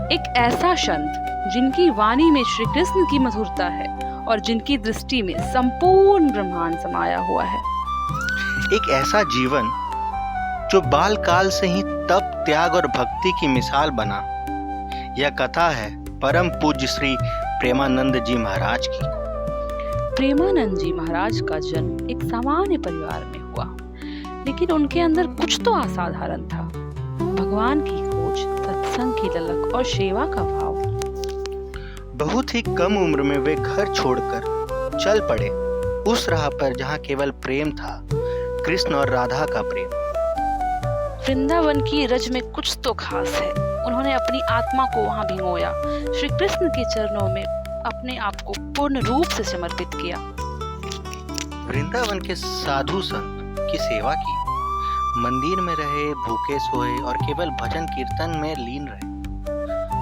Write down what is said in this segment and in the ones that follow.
एक ऐसा संत जिनकी वाणी में श्री कृष्ण की मधुरता है और जिनकी दृष्टि में संपूर्ण ब्रह्मांड समाया हुआ है। एक ऐसा जीवन जो बाल काल से ही तप, त्याग और भक्ति की मिसाल बना। यह कथा है परम पूज्य श्री प्रेमानंद जी महाराज की। प्रेमानंद जी महाराज का जन्म एक सामान्य परिवार में हुआ, लेकिन उनके अंदर कुछ तो असाधारण था। भगवान की खोज, सत्संग की ललक और सेवा का भाव। बहुत ही कम उम्र में वे घर छोड़कर चल पड़े उस राह पर जहाँ केवल प्रेम था, कृष्ण और राधा का प्रेम। वृंदावन की रज में कुछ तो खास है। उन्होंने अपनी आत्मा को वहां भिगोया, श्री कृष्ण के चरणों में अपने आप को पूर्ण रूप से समर्पित किया। वृंदावन के साधु संत की सेवा की, मंदिर में रहे, भूखे सोए और केवल भजन कीर्तन में लीन रहे।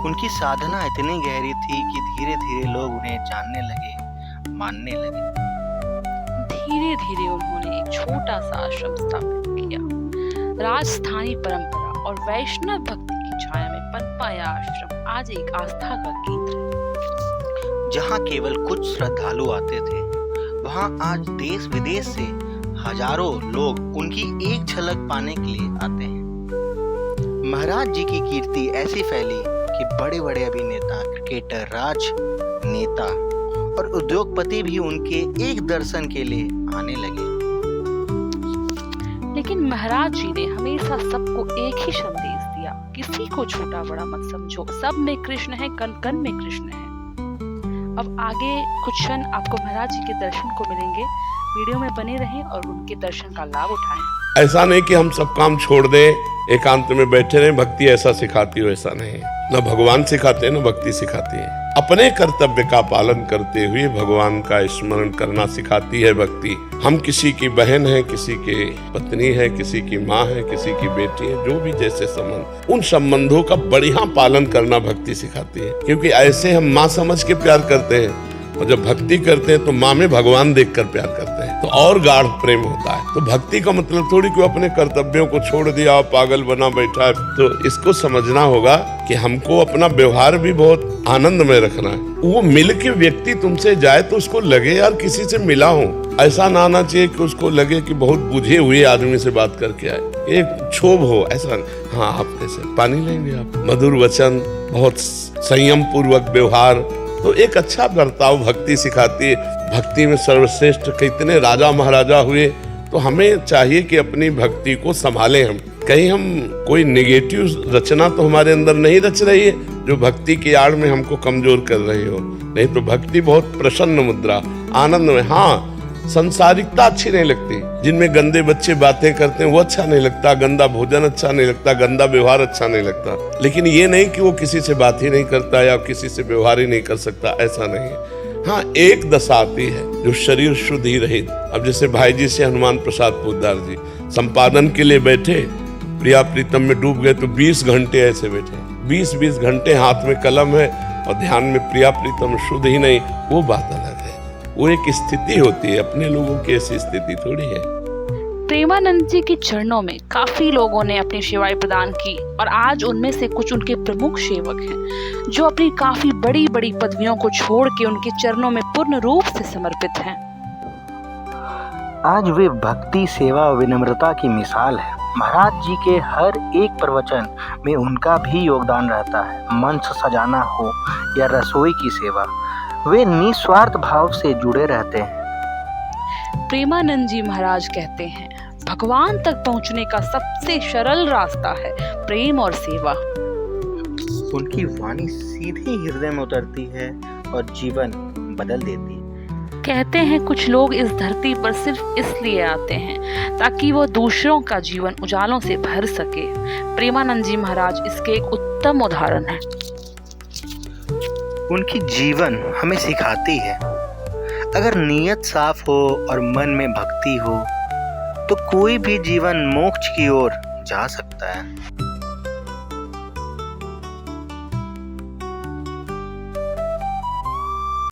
उनकी साधना इतनी गहरी थी कि धीरे धीरे लोग उन्हें जानने लगे, मानने लगे। धीरे धीरे उन्होंने एक छोटा सा आश्रम स्थापित किया। राजस्थानी परंपरा और वैष्णव भक्ति की छाया में पनपा यह आश्रम आज एक आस्था का केंद्र है। जहाँ केवल कुछ श्रद्धालु आते थे, वहाँ आज देश विदेश से हजारों लोग उनकी एक झलक पाने के लिए आते हैं। महाराज जी की कीर्ति ऐसी फैली कि बड़े बड़े अभिनेता, क्रिकेटर, राजनेता और उद्योगपति भी उनके एक दर्शन के लिए आने लगे। लेकिन महाराज जी ने हमेशा सबको एक ही संदेश दिया, किसी को छोटा बड़ा मत समझो, सब में कृष्ण है, कण कण में कृष्ण है। अब आगे कुछ क्षण आपको महाराज जी के दर्शन को मिलेंगे। वीडियो में बने रहें और उनके दर्शन का लाभ उठाएं। ऐसा नहीं कि हम सब काम छोड़ दें, एकांत में बैठे रहें। भक्ति ऐसा सिखाती हो, ऐसा नहीं। न भगवान सिखाते न भक्ति सिखाती है। अपने कर्तव्य का पालन करते हुए भगवान का स्मरण करना सिखाती है भक्ति। हम किसी की बहन है, किसी की पत्नी है, किसी की माँ है, किसी की बेटी है, जो भी जैसे संबंध, उन संबंधों का बढ़िया पालन करना भक्ति सिखाती है। क्योंकि ऐसे हम माँ समझ के प्यार करते हैं और जब भक्ति करते हैं तो माँ में भगवान देखकर प्यार करते हैं, तो और गाढ़ प्रेम होता है। तो भक्ति का मतलब थोड़ी कि अपने कर्तव्यों को छोड़ दिया, पागल बना बैठा है। तो इसको समझना होगा कि हमको अपना व्यवहार भी बहुत आनंद में रखना है। वो मिल के व्यक्ति तुमसे जाए तो उसको लगे यार किसी से मिला हूँ। ऐसा ना आना चाहिए कि उसको लगे कि बहुत बुझे हुए आदमी से बात करके आए, एक क्षोभ हो। ऐसा हाँ, आप कैसे पानी लेंगे, आप मधुर वचन, बहुत संयम पूर्वक व्यवहार, तो एक अच्छा बर्ताव भक्ति सिखाती है। भक्ति में सर्वश्रेष्ठ कितने राजा महाराजा हुए, तो हमें चाहिए कि अपनी भक्ति को संभालें। हम कहीं हम कोई नेगेटिव रचना तो हमारे अंदर नहीं रच रही है जो भक्ति की आड़ में हमको कमजोर कर रही हो। नहीं तो भक्ति बहुत प्रसन्न मुद्रा, आनंद में। हाँ, संसारिकता अच्छी नहीं लगती, जिनमें गंदे बच्चे बातें करते हैं वो अच्छा नहीं लगता, गंदा भोजन अच्छा नहीं लगता, गंदा व्यवहार अच्छा नहीं लगता। लेकिन ये नहीं कि वो किसी से बात ही नहीं करता या किसी से व्यवहार ही नहीं कर सकता, ऐसा नहीं है। हाँ, एक दशा आती है जो शरीर शुद्ध ही रहित। अब जैसे भाई जी से हनुमान प्रसाद पोद्दार जी संपादन के लिए बैठे, प्रिया प्रीतम में डूब गए तो 20 घंटे ऐसे बैठे, 20 घंटे हाथ में कलम है और ध्यान में प्रिया प्रीतम शुद्ध ही नहीं, वो बात अलग है। वो एक स्थिति होती है, अपने लोगों की ऐसी स्थिति थोड़ी है। प्रेमानंद जी के चरणों में काफी लोगों ने अपनी सेवाएं प्रदान की और आज उनमें से कुछ उनके प्रमुख सेवक हैं जो अपनी काफी बड़ी बड़ी पदवियों को छोड़ के उनके चरणों में पूर्ण रूप से समर्पित हैं। आज वे भक्ति, सेवा और विनम्रता की मिसाल है। महाराज जी के हर एक प्रवचन में उनका भी योगदान रहता है। मंच सजाना हो या रसोई की सेवा, वे निस्वार्थ भाव से जुड़े रहते हैं। प्रेमानंद जी महाराज कहते हैं, भगवान तक पहुंचने का सबसे सरल रास्ता है प्रेम और सेवा। उनकी वाणी सीधी हृदय में उतरती है और जीवन बदल देती है। कहते हैं कुछ लोग इस धरती पर सिर्फ इसलिए आते हैं ताकि वो दूसरों का जीवन उजालों से भर सके। प्रेमानंद जी महाराज इसके एक उत्तम उदाहरण हैं। उनकी जीवन हमें सिखाती है, अगर नीयत साफ हो और मन में भक्ति हो तो कोई भी जीवन मोक्ष की ओर जा सकता है।